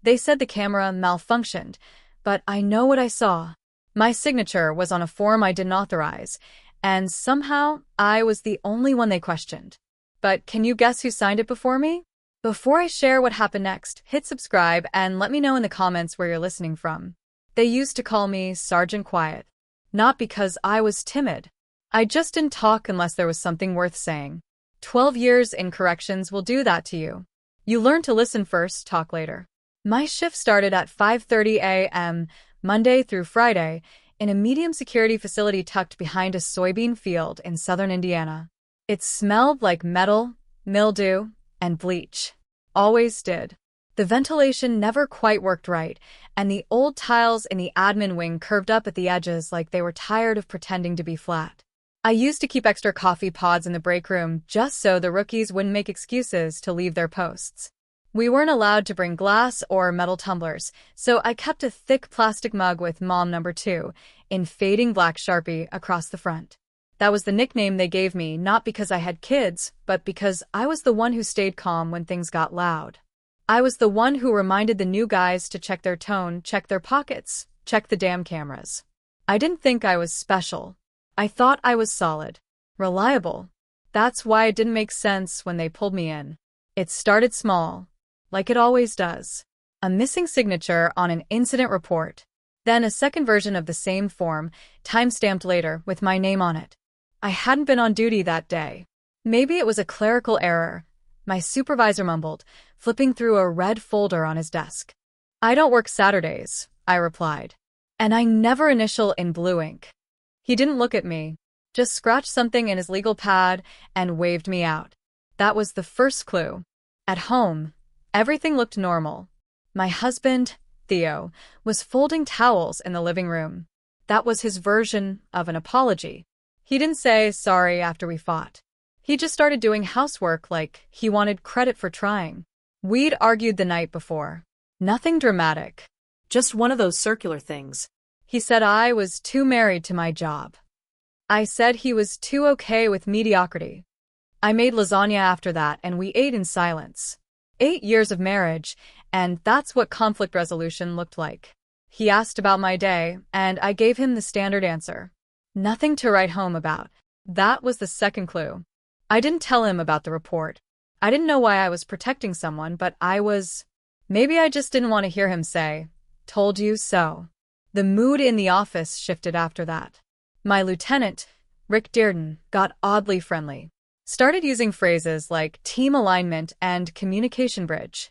They said the camera malfunctioned, but I know what I saw. My signature was on a form I didn't authorize, and somehow I was the only one they questioned. But can you guess who signed it before me? Before I share what happened next, hit subscribe and let me know in the comments where you're listening from. They used to call me Sergeant Quiet. Not because I was timid. I just didn't talk unless there was something worth saying. 12 years in corrections will do that to you. You learn to listen first, talk later. My shift started at 5:30 a.m., Monday through Friday, in a medium security facility tucked behind a soybean field in southern Indiana. It smelled like metal, mildew, and bleach. Always did. The ventilation never quite worked right, and the old tiles in the admin wing curved up at the edges like they were tired of pretending to be flat. I used to keep extra coffee pods in the break room just so the rookies wouldn't make excuses to leave their posts. We weren't allowed to bring glass or metal tumblers, so I kept a thick plastic mug with Mom No. 2 in fading black Sharpie across the front. That was the nickname they gave me, not because I had kids, but because I was the one who stayed calm when things got loud. I was the one who reminded the new guys to check their tone, check their pockets, check the damn cameras. I didn't think I was special. I thought I was solid, reliable. That's why it didn't make sense when they pulled me in. It started small, like it always does. A missing signature on an incident report. Then a second version of the same form, time-stamped later, with my name on it. I hadn't been on duty that day. Maybe it was a clerical error, my supervisor mumbled, flipping through a red folder on his desk. I don't work Saturdays, I replied. And I never initial in blue ink. He didn't look at me, just scratched something in his legal pad and waved me out. That was the first clue. At home, everything looked normal. My husband, Theo, was folding towels in the living room. That was his version of an apology. He didn't say sorry after we fought. He just started doing housework like he wanted credit for trying. We'd argued the night before. Nothing dramatic. Just one of those circular things. He said I was too married to my job. I said he was too okay with mediocrity. I made lasagna after that and we ate in silence. 8 years of marriage, and that's what conflict resolution looked like. He asked about my day, and I gave him the standard answer. Nothing to write home about. That was the second clue. I didn't tell him about the report. I didn't know why I was protecting someone, but maybe I just didn't want to hear him say, "Told you so." The mood in the office shifted after that. My lieutenant, Rick Dearden, got oddly friendly. Started using phrases like team alignment and communication bridge.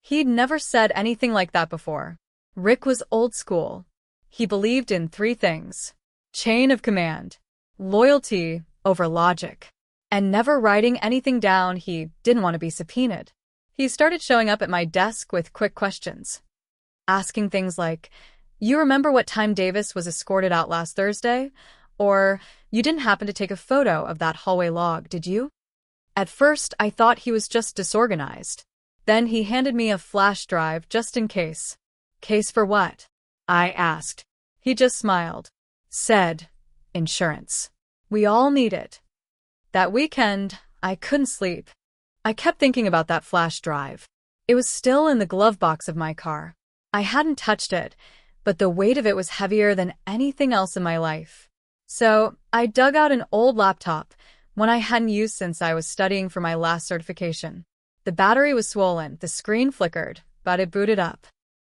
He'd never said anything like that before. Rick was old school. He believed in 3 things. Chain of command, loyalty over logic, and never writing anything down. He didn't want to be subpoenaed. He started showing up at my desk with quick questions. Asking things like, "You remember what time Davis was escorted out last Thursday?" Or, "You didn't happen to take a photo of that hallway log, did you?" At first, I thought he was just disorganized. Then he handed me a flash drive just in case. Case for what? I asked. He just smiled. Said, "Insurance. We all need it." That weekend, I couldn't sleep. I kept thinking about that flash drive. It was still in the glove box of my car. I hadn't touched it, but the weight of it was heavier than anything else in my life. So, I dug out an old laptop, one I hadn't used since I was studying for my last certification. The battery was swollen, the screen flickered, but it booted up.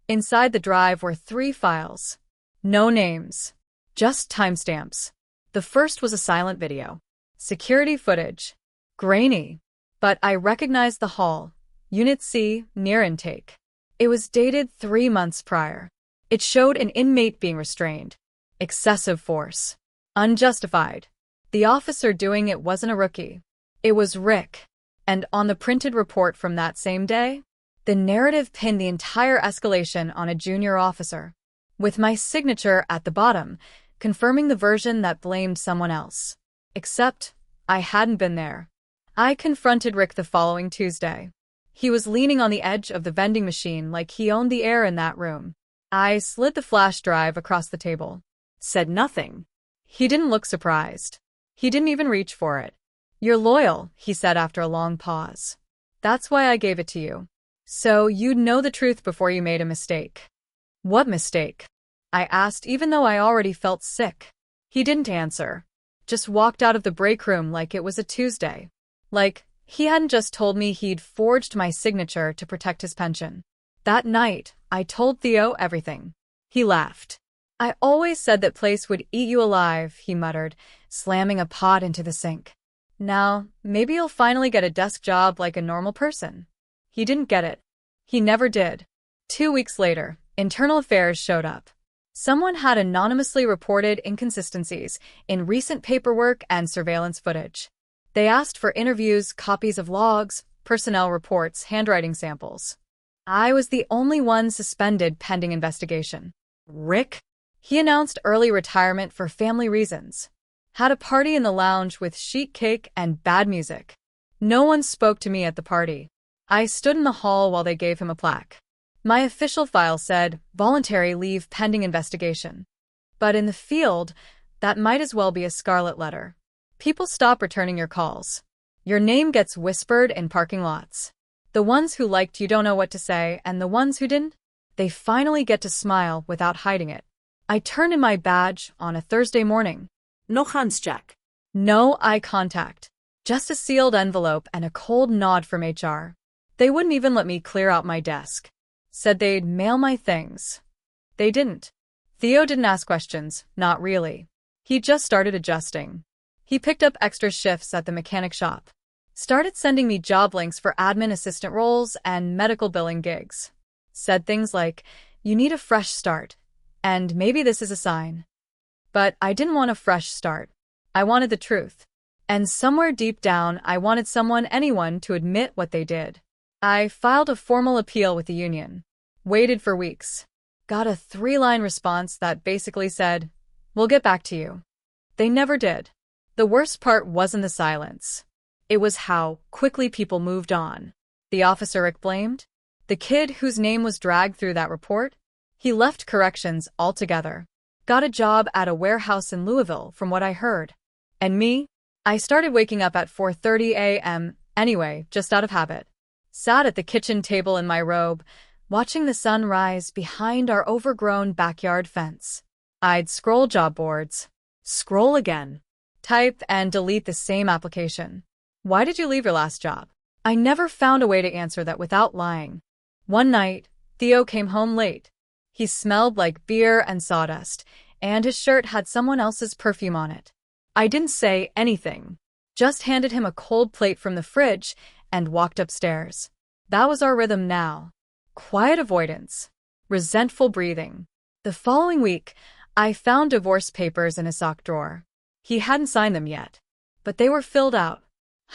Inside the drive were 3 files. No names. Just timestamps. The first was a silent video. Security footage. Grainy. But I recognized the hall. Unit C, near intake. It was dated 3 months prior. It showed an inmate being restrained. Excessive force. Unjustified. The officer doing it wasn't a rookie. It was Rick. And on the printed report from that same day, the narrative pinned the entire escalation on a junior officer, with my signature at the bottom, confirming the version that blamed someone else. Except, I hadn't been there. I confronted Rick the following Tuesday. He was leaning on the edge of the vending machine like he owned the air in that room. I slid the flash drive across the table. Said nothing. He didn't look surprised. He didn't even reach for it. "You're loyal," he said after a long pause. "That's why I gave it to you." So you'd know the truth before you made a mistake. What mistake? I asked, even though I already felt sick. He didn't answer. Just walked out of the break room like it was a Tuesday. Like, he hadn't just told me he'd forged my signature to protect his pension. That night, I told Theo everything. He laughed. I always said that place would eat you alive, he muttered, slamming a pot into the sink. Now, maybe you'll finally get a desk job like a normal person. He didn't get it. He never did. 2 weeks later, Internal Affairs showed up. Someone had anonymously reported inconsistencies in recent paperwork and surveillance footage. They asked for interviews, copies of logs, personnel reports, handwriting samples. I was the only one suspended pending investigation. Rick? He announced early retirement for family reasons. Had a party in the lounge with sheet cake and bad music. No one spoke to me at the party. I stood in the hall while they gave him a plaque. My official file said, voluntary leave pending investigation. But in the field, that might as well be a scarlet letter. People stop returning your calls. Your name gets whispered in parking lots. The ones who liked you don't know what to say, and the ones who didn't, they finally get to smile without hiding it. I turned in my badge on a Thursday morning. No hands, Jack. No eye contact. Just a sealed envelope and a cold nod from HR. They wouldn't even let me clear out my desk. Said they'd mail my things. They didn't. Theo didn't ask questions, not really. He just started adjusting. He picked up extra shifts at the mechanic shop. Started sending me job links for admin assistant roles and medical billing gigs. Said things like, you need a fresh start, and maybe this is a sign. But I didn't want a fresh start. I wanted the truth. And somewhere deep down, I wanted anyone to admit what they did. I filed a formal appeal with the union. Waited for weeks. Got a 3-line response that basically said, we'll get back to you. They never did. The worst part wasn't the silence. It was how quickly people moved on. The officer Rick blamed? The kid whose name was dragged through that report? He left corrections altogether. Got a job at a warehouse in Louisville, from what I heard. And me? I started waking up at 4:30 a.m. anyway, just out of habit. Sat at the kitchen table in my robe, watching the sun rise behind our overgrown backyard fence. I'd scroll job boards. Scroll again. Type and delete the same application. Why did you leave your last job? I never found a way to answer that without lying. One night, Theo came home late. He smelled like beer and sawdust, and his shirt had someone else's perfume on it. I didn't say anything, just handed him a cold plate from the fridge and walked upstairs. That was our rhythm now. Quiet avoidance. Resentful breathing. The following week, I found divorce papers in his sock drawer. He hadn't signed them yet, but they were filled out.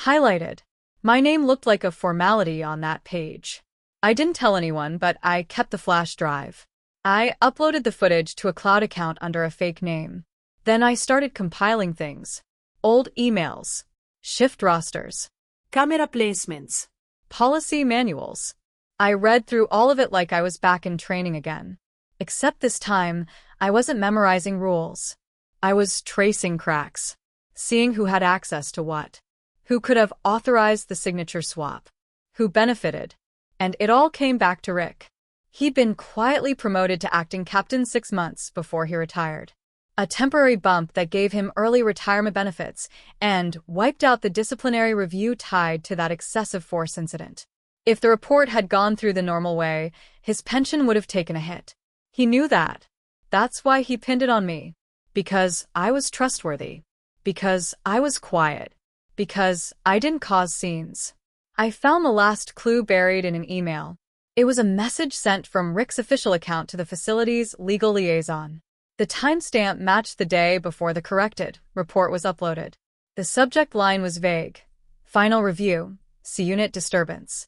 Highlighted. My name looked like a formality on that page. I didn't tell anyone, but I kept the flash drive. I uploaded the footage to a cloud account under a fake name. Then I started compiling things. Old emails. Shift rosters. Camera placements. Policy manuals. I read through all of it like I was back in training again. Except this time, I wasn't memorizing rules. I was tracing cracks. Seeing who had access to what. Who could have authorized the signature swap. Who benefited. And it all came back to Rick. He'd been quietly promoted to acting captain 6 months before he retired. A temporary bump that gave him early retirement benefits and wiped out the disciplinary review tied to that excessive force incident. If the report had gone through the normal way, his pension would have taken a hit. He knew that. That's why he pinned it on me. Because I was trustworthy. Because I was quiet. Because I didn't cause scenes. I found the last clue buried in an email. It was a message sent from Rick's official account to the facility's legal liaison. The timestamp matched the day before the corrected report was uploaded. The subject line was vague. Final review. See unit disturbance.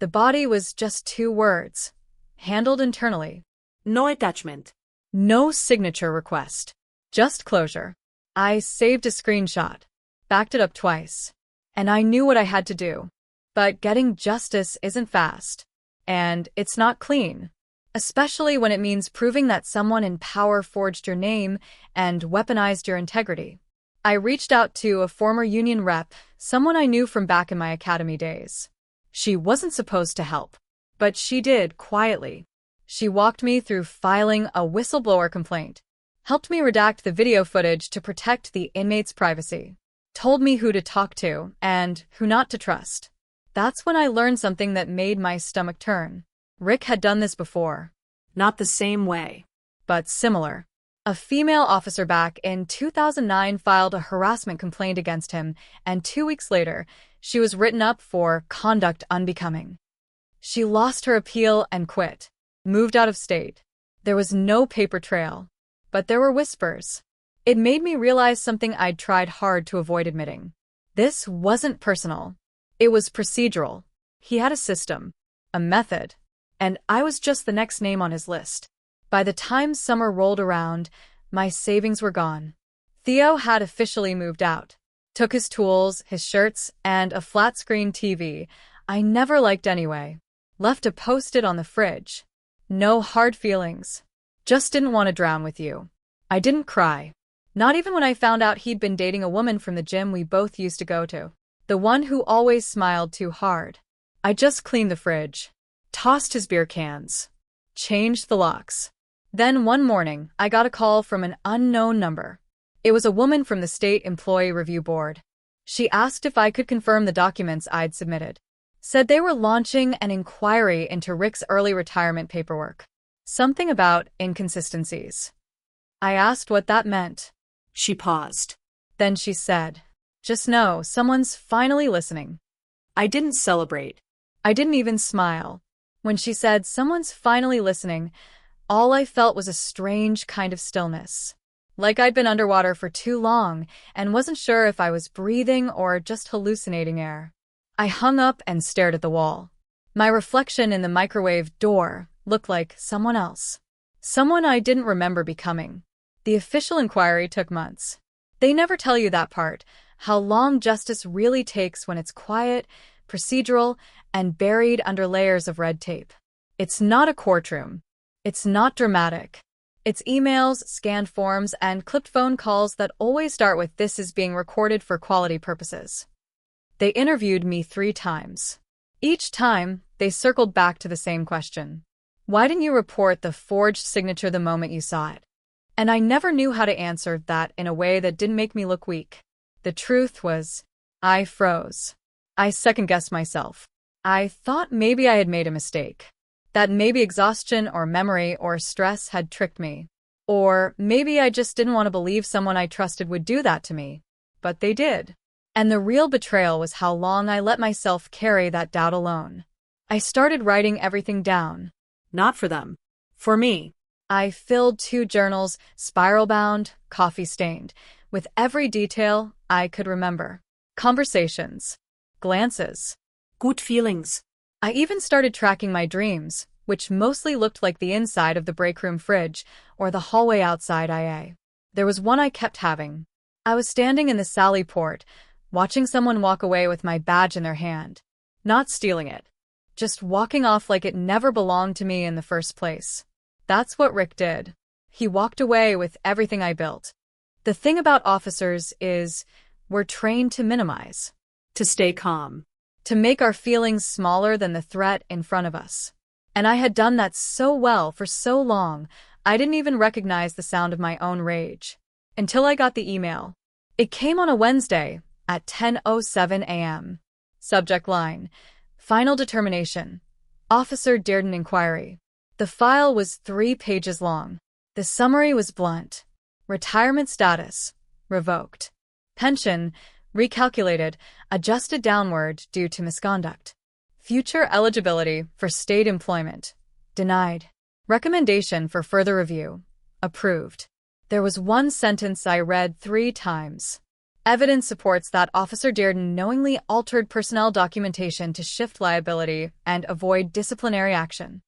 The body was just 2 words. Handled internally. No attachment. No signature request. Just closure. I saved a screenshot. Backed it up twice. And I knew what I had to do. But getting justice isn't fast. And it's not clean. Especially when it means proving that someone in power forged your name and weaponized your integrity. I reached out to a former union rep, someone I knew from back in my academy days. She wasn't supposed to help. But she did, quietly. She walked me through filing a whistleblower complaint, helped me redact the video footage to protect the inmate's privacy, told me who to talk to and who not to trust. That's when I learned something that made my stomach turn. Rick had done this before. Not the same way. But similar. A female officer back in 2009 filed a harassment complaint against him, and 2 weeks later, she was written up for conduct unbecoming. She lost her appeal and quit, moved out of state. There was no paper trail, but there were whispers. It made me realize something I'd tried hard to avoid admitting. This wasn't personal. It was procedural. He had a system, a method, and I was just the next name on his list. By the time summer rolled around, my savings were gone. Theo had officially moved out. Took his tools, his shirts, and a flat-screen TV I never liked anyway. Left a post-it on the fridge. No hard feelings. Just didn't want to drown with you. I didn't cry. Not even when I found out he'd been dating a woman from the gym we both used to go to. The one who always smiled too hard. I just cleaned the fridge. Tossed his beer cans. Changed the locks. Then one morning, I got a call from an unknown number. It was a woman from the State Employee Review Board. She asked if I could confirm the documents I'd submitted. Said they were launching an inquiry into Rick's early retirement paperwork. Something about inconsistencies. I asked what that meant. She paused. Then she said, "Just know, someone's finally listening." I didn't celebrate. I didn't even smile. When she said, "Someone's finally listening," all I felt was a strange kind of stillness. Like I'd been underwater for too long and wasn't sure if I was breathing or just hallucinating air. I hung up and stared at the wall. My reflection in the microwave door looked like someone else. Someone I didn't remember becoming. The official inquiry took months. They never tell you that part, how long justice really takes when it's quiet, procedural, and buried under layers of red tape. It's not a courtroom. It's not dramatic. It's emails, scanned forms, and clipped phone calls that always start with "This is being recorded for quality purposes." They interviewed me 3 times. Each time, they circled back to the same question. Why didn't you report the forged signature the moment you saw it? And I never knew how to answer that in a way that didn't make me look weak. The truth was, I froze. I second-guessed myself. I thought maybe I had made a mistake. That maybe exhaustion or memory or stress had tricked me. Or maybe I just didn't want to believe someone I trusted would do that to me. But they did. And the real betrayal was how long I let myself carry that doubt alone. I started writing everything down. Not for them. For me. I filled 2 journals, spiral-bound, coffee-stained, with every detail I could remember. Conversations. Glances. Good feelings. I even started tracking my dreams, which mostly looked like the inside of the break room fridge or the hallway outside IA. There was one I kept having. I was standing in the Sally Port, watching someone walk away with my badge in their hand. Not stealing it. Just walking off like it never belonged to me in the first place. That's what Rick did. He walked away with everything I built. The thing about officers is, we're trained to minimize. To stay calm. To make our feelings smaller than the threat in front of us. And I had done that so well for so long, I didn't even recognize the sound of my own rage. Until I got the email. It came on a Wednesday at 10:07 a.m. Subject line: Final determination. Officer Dearden inquiry. The file was 3 pages long. The summary was blunt. Retirement status: revoked. Pension: recalculated, adjusted downward due to misconduct. Future eligibility for state employment: denied. Recommendation for further review: approved. There was one sentence I read 3 times. Evidence supports that Officer Dearden knowingly altered personnel documentation to shift liability and avoid disciplinary action.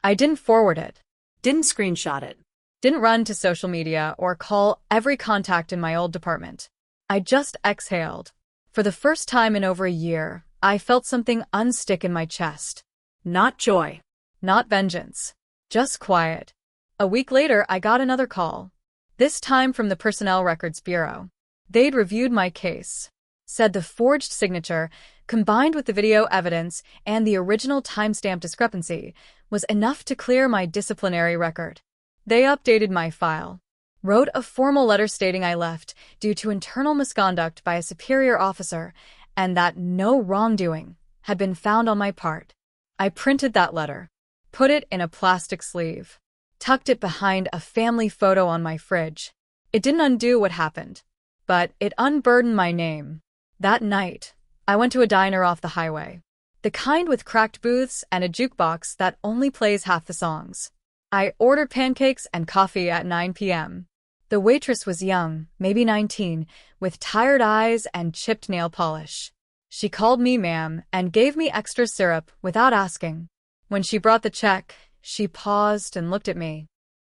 I didn't forward it. Didn't screenshot it. Didn't run to social media or call every contact in my old department. I just exhaled. For the first time in over a year, I felt something unstick in my chest. Not joy. Not vengeance. Just quiet. A week later, I got another call. This time from the Personnel Records Bureau. They'd reviewed my case. said the forged signature, combined with the video evidence and the original timestamp discrepancy, was enough to clear my disciplinary record. They updated my file, wrote a formal letter stating I left due to internal misconduct by a superior officer and that no wrongdoing had been found on my part. I printed that letter, put it in a plastic sleeve, tucked it behind a family photo on my fridge. It didn't undo what happened, but it unburdened my name. That night, I went to a diner off the highway, the kind with cracked booths and a jukebox that only plays half the songs. I ordered pancakes and coffee at 9 p.m. The waitress was young, maybe 19, with tired eyes and chipped nail polish. She called me ma'am and gave me extra syrup without asking. When she brought the check, she paused and looked at me.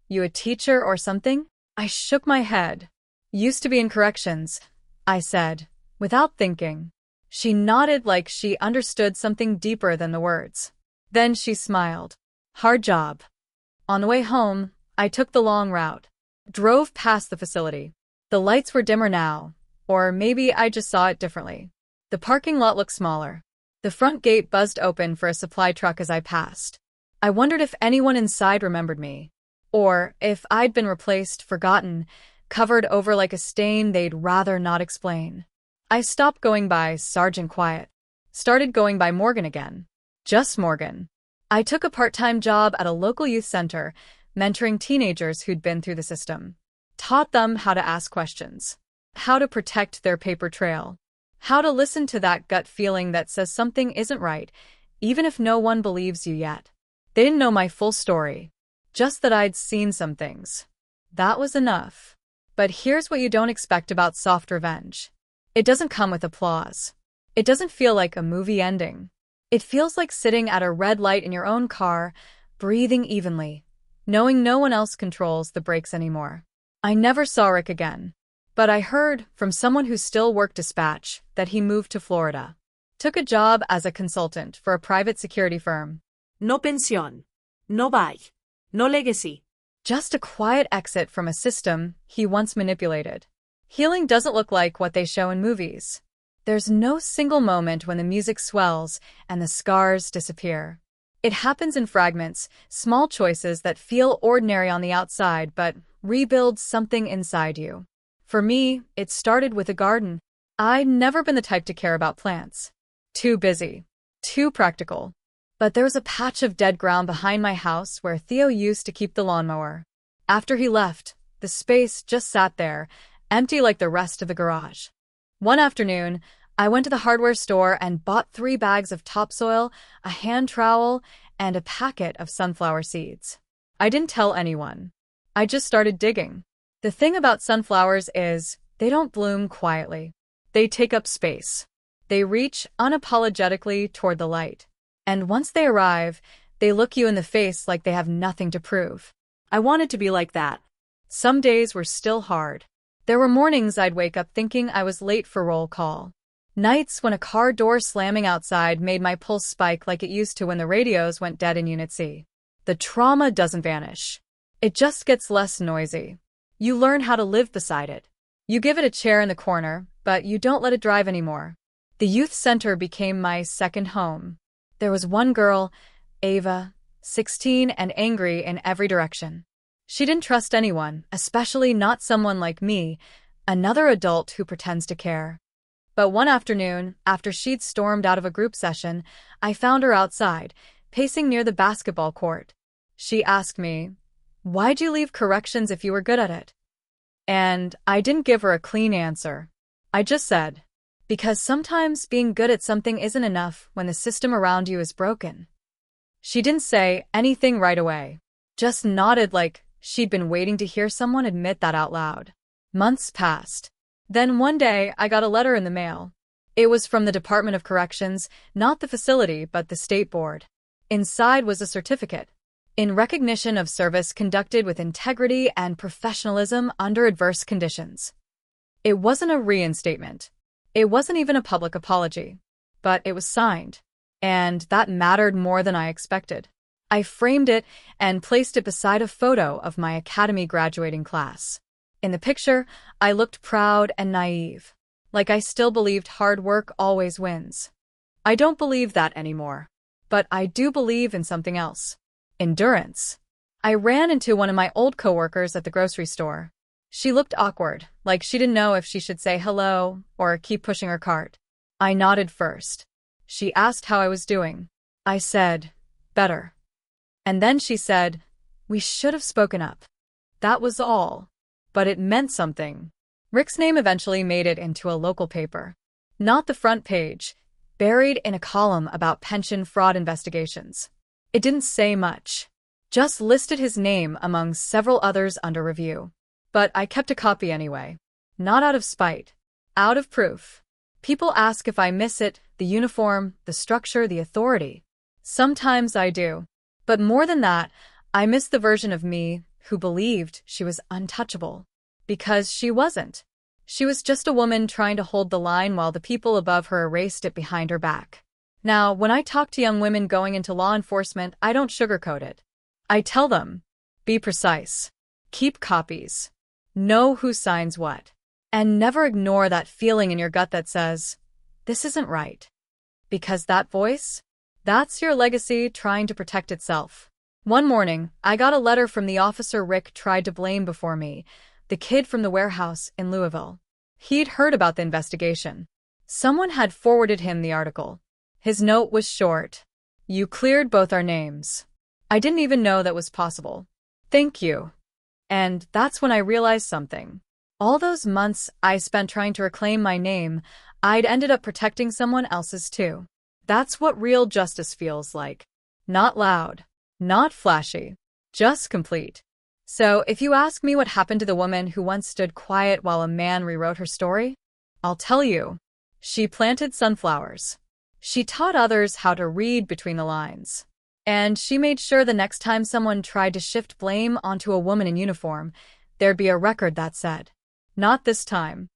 "You a teacher or something?" I shook my head. "Used to be in corrections," I said, without thinking. She nodded like she understood something deeper than the words. Then she smiled. "Hard job." On the way home, I took the long route. Drove past the facility. The lights were dimmer now, or maybe I just saw it differently. The parking lot looked smaller. The front gate buzzed open for a supply truck as I passed. I wondered if anyone inside remembered me, or if I'd been replaced, forgotten, covered over like a stain they'd rather not explain. I stopped going by Sergeant Quiet. Started going by Morgan again. Just Morgan. I took a part-time job at a local youth center, mentoring teenagers who'd been through the system. Taught them how to ask questions, how to protect their paper trail, how to listen to that gut feeling that says something isn't right, even if no one believes you yet. They didn't know my full story, just that I'd seen some things. That was enough. But here's what you don't expect about soft revenge. It doesn't come with applause. It doesn't feel like a movie ending. It feels like sitting at a red light in your own car, breathing evenly, knowing no one else controls the brakes anymore. I never saw Rick again, but I heard from someone who still worked dispatch that he moved to Florida. Took a job as a consultant for a private security firm. No pensión. No bye. No legacy. Just a quiet exit from a system he once manipulated. Healing doesn't look like what they show in movies. There's no single moment when the music swells and the scars disappear. It happens in fragments, small choices that feel ordinary on the outside but rebuild something inside you. For me, it started with a garden. I'd never been the type to care about plants. Too busy. Too practical. But there was a patch of dead ground behind my house where Theo used to keep the lawnmower. After he left, the space just sat there, empty like the rest of the garage. One afternoon, I went to the hardware store and bought 3 bags of topsoil, a hand trowel, and a packet of sunflower seeds. I didn't tell anyone. I just started digging. The thing about sunflowers is, they don't bloom quietly. They take up space. They reach unapologetically toward the light. And once they arrive, they look you in the face like they have nothing to prove. I wanted to be like that. Some days were still hard. There were mornings I'd wake up thinking I was late for roll call. Nights when a car door slamming outside made my pulse spike like it used to when the radios went dead in Unit C. The trauma doesn't vanish. It just gets less noisy. You learn how to live beside it. You give it a chair in the corner, but you don't let it drive anymore. The youth center became my second home. There was one girl, Ava, 16 and angry in every direction. She didn't trust anyone, especially not someone like me, another adult who pretends to care. But one afternoon, after she'd stormed out of a group session, I found her outside, pacing near the basketball court. She asked me, "Why'd you leave corrections if you were good at it?" And I didn't give her a clean answer. I just said, because sometimes being good at something isn't enough when the system around you is broken. She didn't say anything right away, just nodded like she'd been waiting to hear someone admit that out loud. Months passed. Then one day, I got a letter in the mail. It was from the Department of Corrections, not the facility but the state board. Inside was a certificate, in recognition of service conducted with integrity and professionalism under adverse conditions. It wasn't a reinstatement. It wasn't even a public apology. But it was signed. And that mattered more than I expected. I framed it and placed it beside a photo of my academy graduating class. In the picture, I looked proud and naive. Like I still believed hard work always wins. I don't believe that anymore. But I do believe in something else. Endurance. I ran into one of my old coworkers at the grocery store. She looked awkward, like she didn't know if she should say hello or keep pushing her cart. I nodded first. She asked how I was doing. I said, better. And then she said, we should have spoken up. That was all. But it meant something. Rick's name eventually made it into a local paper. Not the front page, buried in a column about pension fraud investigations. It didn't say much. Just listed his name among several others under review. But I kept a copy anyway. Not out of spite. Out of proof. People ask if I miss it, the uniform, the structure, the authority. Sometimes I do. But more than that, I miss the version of me who believed she was untouchable. Because she wasn't. She was just a woman trying to hold the line while the people above her erased it behind her back. Now, when I talk to young women going into law enforcement, I don't sugarcoat it. I tell them, be precise. Keep copies. Know who signs what. And never ignore that feeling in your gut that says, this isn't right. Because that voice? That's your legacy trying to protect itself. One morning, I got a letter from the officer Rick tried to blame before me, the kid from the warehouse in Louisville. He'd heard about the investigation. Someone had forwarded him the article. His note was short. You cleared both our names. I didn't even know that was possible. Thank you. And that's when I realized something. All those months I spent trying to reclaim my name, I'd ended up protecting someone else's too. That's what real justice feels like. Not loud. Not flashy. Just complete. So if you ask me what happened to the woman who once stood quiet while a man rewrote her story, I'll tell you. She planted sunflowers. She taught others how to read between the lines. And she made sure the next time someone tried to shift blame onto a woman in uniform, there'd be a record that said, not this time.